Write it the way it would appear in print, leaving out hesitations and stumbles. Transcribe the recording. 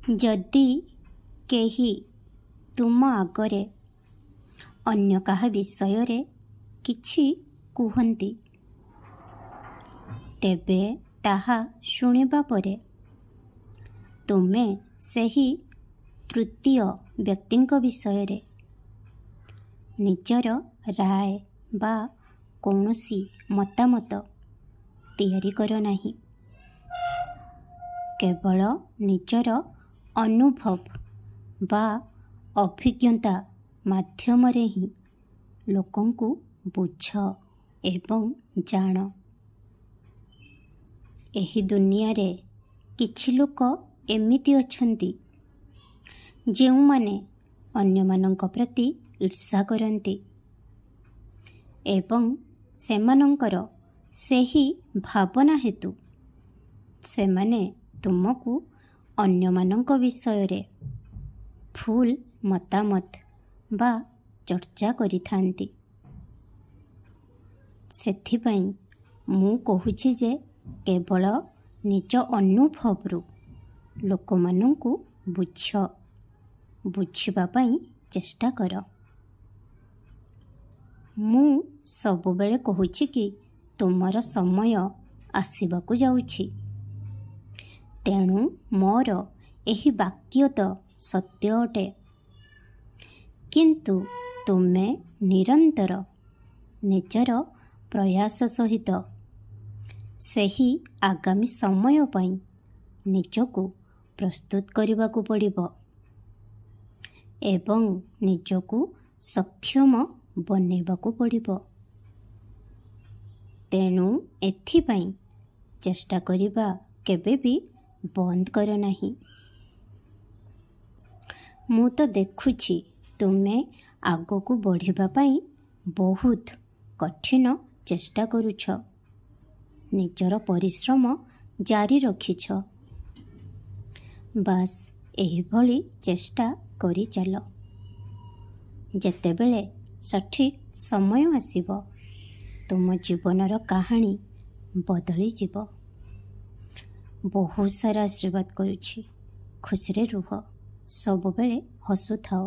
ଯଦି କେହି ତୁମ ଆଗରେ ଅନ୍ୟ କାହା ବିଷୟରେ କିଛି କୁହନ୍ତି, ତେବେ ତାହା ଶୁଣିବା ପରେ ତୁମେ ସେହି ତୃତୀୟ ବ୍ୟକ୍ତିଙ୍କ ବିଷୟରେ ନିଜର ରାୟ ବା କୌଣସି ମତାମତ ତିଆରି କର ନାହିଁ। କେବଳ ନିଜର ଅନୁଭବ ବା ଅଭିଜ୍ଞତା ମାଧ୍ୟମରେ ହିଁ ଲୋକଙ୍କୁ ବୁଝ ଏବଂ ଜାଣ। ଏହି ଦୁନିଆରେ କିଛି ଲୋକ ଏମିତି ଅଛନ୍ତି ଯେଉଁମାନେ ଅନ୍ୟମାନଙ୍କ ପ୍ରତି ଈର୍ଷା କରନ୍ତି ଏବଂ ସେମାନଙ୍କର ସେହି ଭାବନା ହେତୁ ସେମାନେ ତୁମକୁ ଅନ୍ୟମାନଙ୍କ ବିଷୟରେ ଭୁଲ ମତାମତ ବା ଚର୍ଚ୍ଚା କରିଥାନ୍ତି। ସେଥିପାଇଁ ମୁଁ କହୁଛି ଯେ କେବଳ ନିଜ ଅନୁଭବରୁ ଲୋକମାନଙ୍କୁ ବୁଝିବା ପାଇଁ ଚେଷ୍ଟା କର। ମୁଁ ସବୁବେଳେ କହୁଛି କି ତୁମର ସମୟ ଆସିବାକୁ ଯାଉଛି, ତେଣୁ ମୋର ଏହି ବାକ୍ୟ ତ ସତ୍ୟ ଅଟେ। କିନ୍ତୁ ତୁମେ ନିରନ୍ତର ନିଜର ପ୍ରୟାସ ସହିତ ସେହି ଆଗାମୀ ସମୟ ପାଇଁ ନିଜକୁ ପ୍ରସ୍ତୁତ କରିବାକୁ ପଡ଼ିବ ଏବଂ ନିଜକୁ ସକ୍ଷମ ବନେଇବାକୁ ପଡ଼ିବ। ତେଣୁ ଏଥିପାଇଁ ଚେଷ୍ଟା କରିବା କେବେ ବି ବନ୍ଦ କର ନାହିଁ। ମୁଁ ତ ଦେଖୁଛି ତୁମେ ଆଗକୁ ବଢ଼ିବା ପାଇଁ ବହୁତ କଠିନ ଚେଷ୍ଟା କରୁଛ, ନିଜର ପରିଶ୍ରମ ଜାରି ରଖିଛ। ବାସ୍ ଏହିଭଳି ଚେଷ୍ଟା କରିଚାଲ। ଯେତେବେଳେ ସଠିକ୍ ସମୟ ଆସିବ, ତୁମ ଜୀବନର କାହାଣୀ ବଦଳିଯିବ। ବହୁତ ସାରା ଆଶୀର୍ବାଦ କରୁଛି। ଖୁସିରେ ରୁହ, ସବୁବେଳେ ହସୁଥାଅ।